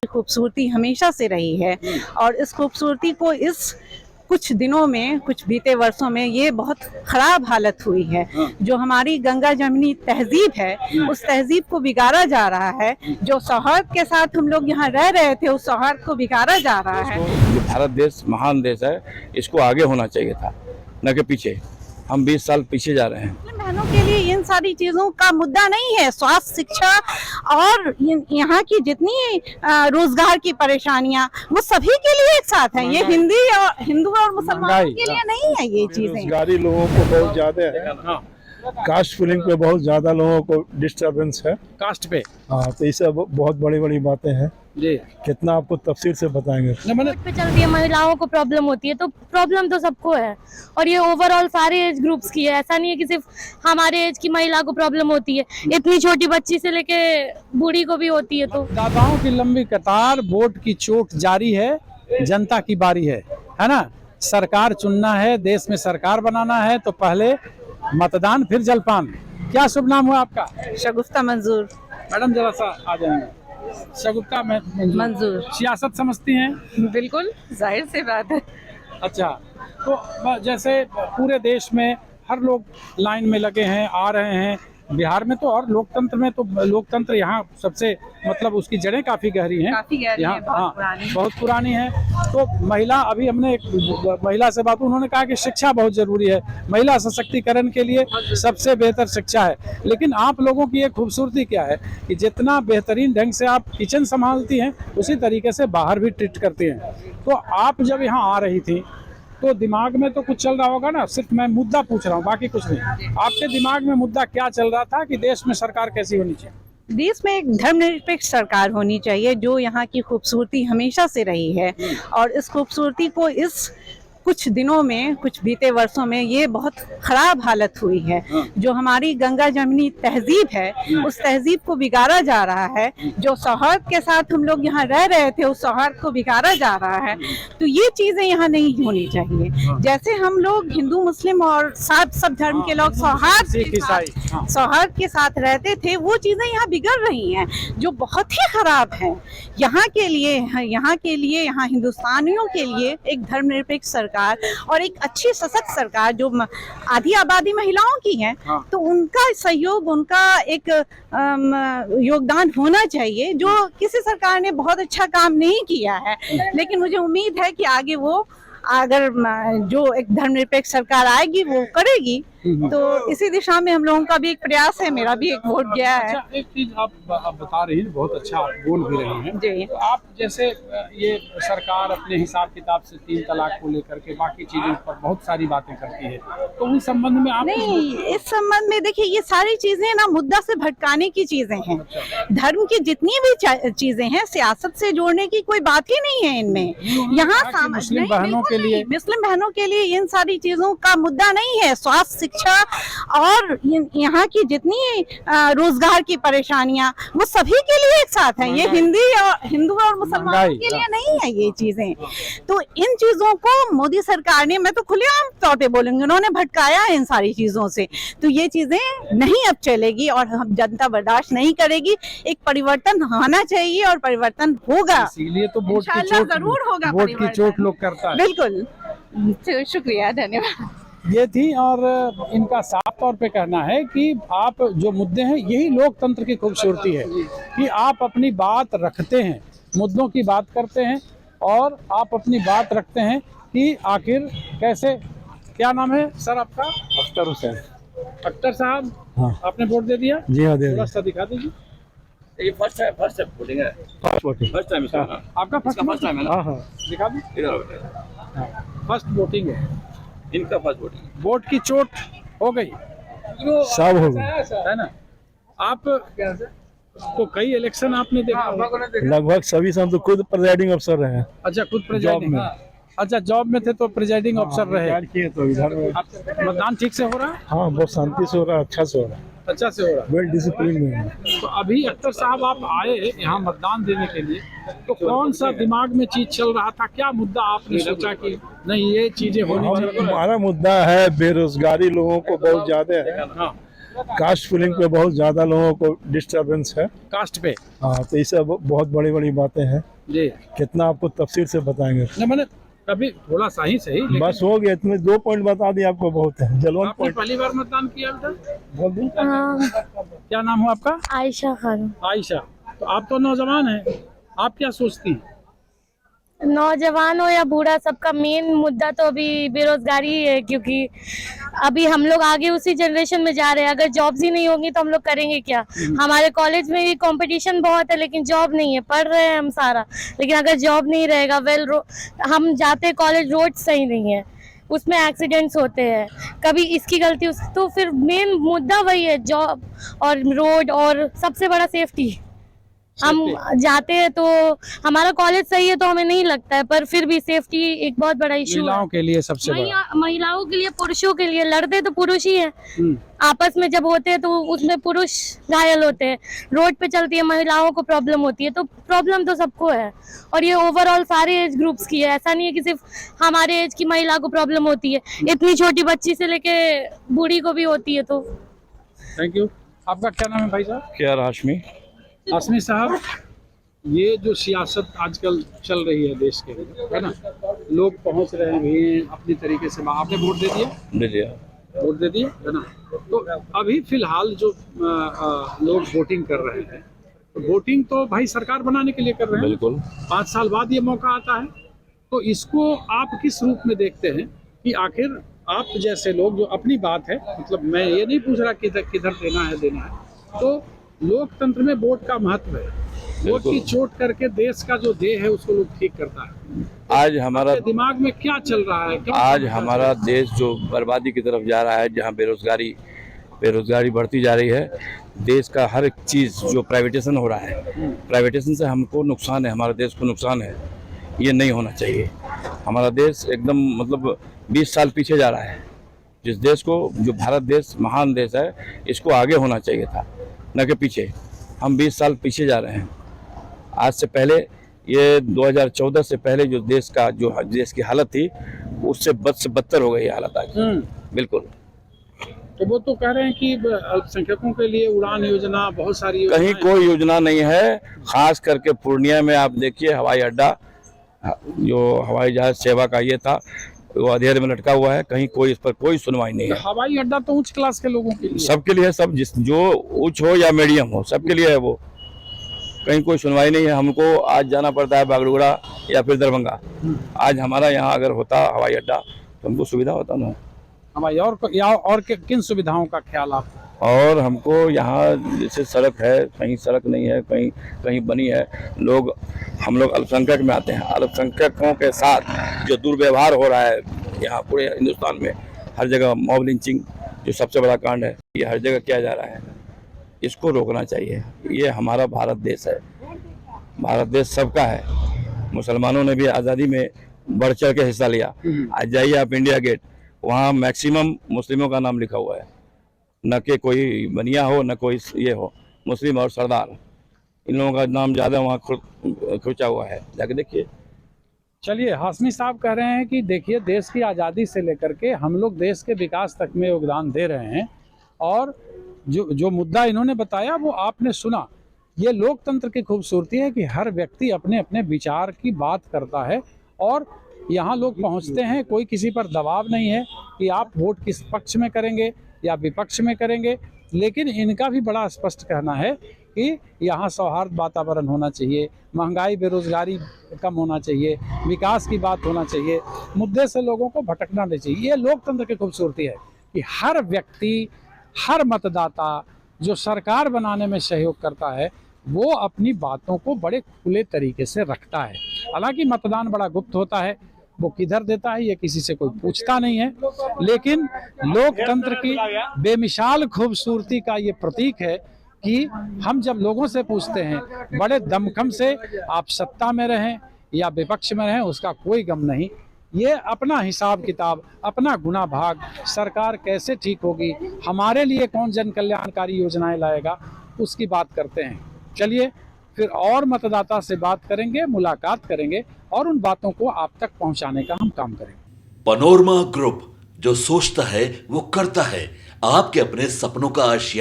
खूबसूरती हमेशा से रही है और इस खूबसूरती को इस कुछ दिनों में, कुछ बीते वर्षों में ये बहुत खराब हालत हुई है। जो हमारी गंगा जमुनी तहजीब है उस तहजीब को बिगाड़ा जा रहा है। जो सौहार्द के साथ हम लोग यहाँ रह रहे थे उस सौहार्द को बिगाड़ा जा रहा है। जो भारत देश महान देश है, इसको आगे होना चाहिए था, न कि पीछे। हम 20 साल पीछे जा रहे हैं। बहनों के लिए इन सारी चीजों का मुद्दा नहीं है। स्वास्थ्य, शिक्षा और यहाँ की जितनी रोजगार की परेशानियां वो सभी के लिए एक साथ है। ये हिंदू और मुसलमानों के लिए नहीं है ये चीजें। बेरोजगारी लोगों को बहुत ज्यादा है। कास्ट फिलिंग पे बहुत ज्यादा लोगों को डिस्टरबेंस है। कास्ट पे हाँ, तो ये सब बहुत बड़ी बड़ी बातें हैं जी। कितना आपको तफसील से बताएंगे। पे चलती है, महिलाओं को प्रॉब्लम होती है, तो प्रॉब्लम तो सबको है और ये ओवरऑल सारे एज ग्रुप्स की है। ऐसा नहीं है कि सिर्फ हमारे एज की महिला को प्रॉब्लम होती है, इतनी छोटी बच्ची से लेके बूढ़ी को भी होती है। तो दादाओं की लंबी कतार, वोट की चोट जारी है, जनता की बारी है ना। सरकार चुनना है, देश में सरकार बनाना है, तो पहले मतदान फिर जलपान। क्या शुभ नाम हुआ आपका? शगुफ्ता मंजूर। मैडम जरा सा आ जाएंगे। शगुफ्ता मंजूर। सियासत समझती हैं? बिल्कुल, जाहिर सी बात है। अच्छा, तो जैसे पूरे देश में हर लोग लाइन में लगे हैं, आ रहे हैं। बिहार में तो और लोकतंत्र में तो लोकतंत्र यहाँ सबसे मतलब उसकी जड़ें काफी गहरी हैं। यहाँ बहुत पुरानी है। तो महिला, अभी हमने एक महिला से बात, उन्होंने कहा कि शिक्षा बहुत जरूरी है, महिला सशक्तिकरण के लिए सबसे बेहतर शिक्षा है। लेकिन आप लोगों की एक खूबसूरती क्या है कि जितना बेहतरीन ढंग से आप किचन संभालती हैं उसी तरीके से बाहर भी ट्रीट करती हैं। तो आप जब यहाँ आ रही थी तो दिमाग में तो कुछ चल रहा होगा ना, सिर्फ मैं मुद्दा पूछ रहा हूँ, बाकी कुछ नहीं। आपके दिमाग में मुद्दा क्या चल रहा था कि देश में सरकार कैसी होनी चाहिए? देश में एक धर्मनिरपेक्ष सरकार होनी चाहिए जो यहाँ की खूबसूरती हमेशा से रही है और इस खूबसूरती को इस कुछ दिनों में, कुछ बीते वर्षों में ये बहुत खराब हालत हुई है। जो हमारी गंगा जमुनी तहजीब है उस तहजीब को बिगाड़ा जा रहा है। जो सौहार्द के साथ हम लोग यहाँ रह रहे थे उस सौहार्द को बिगाड़ा जा रहा है। तो ये चीजें यहाँ नहीं होनी चाहिए। जैसे हम लोग हिंदू, मुस्लिम और सब धर्म के लोग सौहार्द के साथ रहते थे, वो चीजें यहाँ बिगड़ रही हैं जो बहुत ही खराब है यहाँ के लिए, यहाँ हिंदुस्तानियों के लिए। एक धर्मनिरपेक्ष सरकार और एक अच्छी सशक्त सरकार जो आधी आबादी महिलाओं की है, तो उनका सहयोग, उनका एक योगदान होना चाहिए। जो किसी सरकार ने बहुत अच्छा काम नहीं किया है, लेकिन मुझे उम्मीद है कि आगे वो अगर जो एक धर्मनिरपेक्ष सरकार आएगी वो करेगी। तो इसी दिशा में हम लोगों का भी एक प्रयास है, मेरा भी एक वोट गया है। अच्छा, एक चीज आप बता रही हैं, बहुत अच्छा आप बोल भी रही हैं जी। तो आप जैसे ये सरकार अपने हिसाब किताब से 3 तलाक को लेकर के बाकी चीजों पर बहुत सारी बातें करती है, तो उन संबंध में आप नहीं, इस संबंध में देखिए ये सारी चीजें ना मुद्दा से भटकाने की चीजें हैं। धर्म की जितनी भी चीजें हैं सियासत से जोड़ने की कोई बात ही नहीं है इनमें। यहाँ मुस्लिम बहनों के लिए इन सारी चीजों का मुद्दा नहीं है। स्वास्थ्य, शिक्षा और यहाँ की जितनी रोजगार की परेशानियां वो सभी के लिए एक साथ है। ये हिंदू और मुसलमानों के लिए नहीं है ये चीजें। तो इन चीजों को मोदी सरकार ने, मैं तो खुलेआम तौर पे बोलूंगी, उन्होंने भटकाया है इन सारी चीजों से। तो ये चीजें नहीं अब चलेगी और हम जनता बर्दाश्त नहीं करेगी। एक परिवर्तन होना चाहिए और परिवर्तन होगा। इसीलिए तो वोट की चोट जरूर होगा, वोट की चोट लोग करता है। बिल्कुल, शुक्रिया, धन्यवाद। ये थी और इनका साफ तौर पे कहना है कि आप जो मुद्दे हैं, यही लोकतंत्र की खूबसूरती है कि आप अपनी बात रखते हैं, मुद्दों की बात करते हैं और आप अपनी बात रखते हैं कि आखिर कैसे। क्या नाम है सर आपका? अख्तर हुसैन। अख्तर साहब, हाँ। आपने वोट दे दिया? जी हाँ, दे थोड़ा सा दिखा दीजिए। ये फर्स्ट टाइम वोटिंग है। फर्स्ट टाइम इसका। आपका फर्स्ट टाइम है ना? हाँ, दिखा दो। फर्स्ट वोटिंग है इनका, फर्स्ट वोटिंग। वोट की चोट हो गई, सब हो गया है ना। आप तो कई इलेक्शन आपने देखा, लगभग सभी। हम तो खुद प्रिजाइडिंग अफसर रहे हैं। अच्छा, खुद प्रेजाइडिंग में। अच्छा, जॉब में थे तो प्रेजाइडिंग अफसर रहे। तो इधर मतदान ठीक से हो रहा है? हाँ, बहुत शांति से हो रहा है, अच्छा से हो रहा है, अच्छा से हो रहा है, वेल डिसिप्लिन में है। तो अभी अख्तर साहब आप आए यहाँ मतदान देने के लिए, तो कौन सा दिमाग में चीज चल रहा था? क्या मुद्दा आपने सोचा कि नहीं ये चीजें होनी चाहिए? हमारा मुद्दा है बेरोजगारी लोगों को बहुत ज्यादा है। हाँ, कास्ट फिलिंग पे बहुत ज्यादा लोगों को डिस्टरबेंस है। कास्ट पे हाँ, तो ये सब बहुत बड़ी बड़ी बातें हैं। जी कितना आपको तफसील से बताएंगे? न मैंने कभी थोड़ा सा ही सही, लेकिन बस हो गया, इतने 2 पॉइंट बता दिए, आपको बहुत है। जलवन आपने पॉइंट पहली बार मतदान किया बेटा? बोल दूं? क्या नाम हो आपका? आयशा खान। आयशा। तो आप तो नौजवान हैं, आप क्या सोचती हैं? नौजवान हो या बूढ़ा, सबका मेन मुद्दा तो अभी बेरोजगारी ही है, क्योंकि अभी हम लोग आगे उसी जनरेशन में जा रहे हैं। अगर जॉब्स ही नहीं होंगी तो हम लोग करेंगे क्या? हमारे कॉलेज में भी कंपटीशन बहुत है, लेकिन जॉब नहीं है। पढ़ रहे हैं हम सारा, लेकिन अगर जॉब नहीं रहेगा, हम जाते कॉलेज, रोड सही नहीं है, उसमें एक्सीडेंट्स होते हैं, कभी इसकी गलती तो फिर मेन मुद्दा वही है, जॉब और रोड, और सबसे बड़ा सेफ्टी। हम जाते हैं तो हमारा कॉलेज सही है तो हमें नहीं लगता है, पर फिर भी सेफ्टी एक बहुत बड़ा इशू है। महिलाओं के लिए सबसे बड़ा। महिलाओं के लिए, पुरुषों के लिए, लड़ते तो पुरुष ही हैं। आपस में जब होते हैं तो उसमें पुरुष घायल होते हैं। रोड पे चलती है महिलाओं को प्रॉब्लम होती है, तो प्रॉब्लम तो सबको है, और ये ओवरऑल सारे एज ग्रुप्स की है। ऐसा नहीं है कि सिर्फ हमारे एज की महिला को प्रॉब्लम होती है, इतनी छोटी बच्ची से लेके बूढ़ी को भी होती है। तो थैंक यू। आपका क्या नाम है भाई साहब? KR हाशमी। हाशमी साहब, ये जो सियासत आजकल चल रही है देश के, है ना, लोग पहुंच रहे हैं अपनी तरीके से। आपने वोट दे दिया? दे दिया। वोट दे दिए, है ना। तो अभी फिलहाल जो लोग वोटिंग कर रहे हैं, तो वोटिंग तो भाई सरकार बनाने के लिए कर रहे हैं। बिल्कुल। 5 साल बाद ये मौका आता है, तो इसको आप किस रूप में देखते हैं कि आखिर आप जैसे लोग जो अपनी बात है, मतलब मैं ये नहीं पूछ रहा किधर देना है, तो लोकतंत्र में वोट का महत्व है। वोट की चोट करके देश का जो देह है उसको लोग ठीक करता है। आज हमारा दिमाग में क्या चल रहा है? आज हमारा देश जो बर्बादी की तरफ जा रहा है, जहाँ बेरोजगारी बढ़ती जा रही है, देश का हर एक चीज़ जो प्राइवेटेशन हो रहा है, प्राइवेटेशन से हमको नुकसान है, हमारे देश को नुकसान है। ये नहीं होना चाहिए। हमारा देश एकदम मतलब 20 साल पीछे जा रहा है। जिस देश को, जो भारत देश महान देश है, इसको आगे होना चाहिए था, न कि पीछे। हम 20 साल पीछे जा रहे हैं। आज से पहले, ये 2014 से पहले जो देश की हालत थी, उससे बदतर हो गई है हालत आज। बिल्कुल। तो वो तो कह रहे हैं कि अल्पसंख्यकों के लिए उड़ान योजना, बहुत सारी कहीं कोई योजना नहीं है। खास करके पूर्णिया में आप देखिए, हवाई अड्डा, जो हवाई जहाज सेवा का ये था, वो अंधेरे में लटका हुआ है। कहीं कोई इस पर कोई सुनवाई नहीं है। हवाई अड्डा तो उच्च क्लास के लोगों के लिए, सबके लिए, सब जो उच्च हो या मीडियम हो, सबके लिए है वो। कहीं कोई सुनवाई नहीं है। हमको आज जाना पड़ता है बागडोगरा या फिर दरभंगा। आज हमारा यहाँ अगर होता हवाई अड्डा तो हमको सुविधा होता ना। हवाई और किन सुविधाओं का ख्याल आप? और हमको यहाँ जैसे सड़क है, कहीं सड़क नहीं है, कहीं बनी है। हम लोग अल्पसंख्यक में आते हैं। अल्पसंख्यकों के साथ जो दुर्व्यवहार हो रहा है यहाँ पूरे हिंदुस्तान में, हर जगह मॉब लिंचिंग जो सबसे बड़ा कांड है, ये हर जगह किया जा रहा है। इसको रोकना चाहिए। ये हमारा भारत देश है। भारत देश सबका है। मुसलमानों ने भी आज़ादी में बढ़ चढ़ के हिस्सा लिया। आज जाइए आप इंडिया गेट, वहाँ मैक्सिमम मुस्लिमों का नाम लिखा हुआ है, न कि कोई बनिया हो, न कोई ये हो। मुस्लिम और सरदार, इन लोगों का नाम ज़्यादा वहाँ खिंचा हुआ है, जाके देखिए। चलिए, हाशमी साहब कह रहे हैं कि देखिए, देश की आज़ादी से लेकर के हम लोग देश के विकास तक में योगदान दे रहे हैं, और जो मुद्दा इन्होंने बताया वो आपने सुना। ये लोकतंत्र की खूबसूरती है कि हर व्यक्ति अपने अपने विचार की बात करता है, और यहाँ लोग पहुँचते हैं। कोई किसी पर दबाव नहीं है कि आप वोट किस पक्ष में करेंगे या विपक्ष में करेंगे। लेकिन इनका भी बड़ा स्पष्ट कहना है कि यहाँ सौहार्द वातावरण होना चाहिए, महंगाई बेरोजगारी कम होना चाहिए, विकास की बात होना चाहिए, मुद्दे से लोगों को भटकना नहीं चाहिए। ये लोकतंत्र की खूबसूरती है कि हर व्यक्ति, हर मतदाता जो सरकार बनाने में सहयोग करता है, वो अपनी बातों को बड़े खुले तरीके से रखता है। हालांकि मतदान बड़ा गुप्त होता है, वो किधर देता है ये किसी से कोई पूछता नहीं है, लेकिन लोकतंत्र की बेमिसाल खूबसूरती का ये प्रतीक है कि हम जब लोगों से पूछते हैं बड़े दमखम से, आप सत्ता में रहें या विपक्ष में रहें, उसका कोई गम नहीं। ये अपना हिसाब किताब, अपना गुना भाग, सरकार कैसे ठीक होगी, हमारे लिए कौन जन कल्याणकारी योजनाएं लाएगा, उसकी बात करते हैं। चलिए, फिर और मतदाता से बात करेंगे, मुलाकात करेंगे, और उन बातों को आप तक पहुंचाने का हम काम करेंगे। पनोरमा ग्रुप, जो सोचता है वो करता है। आपके अपने सपनों का आशियाना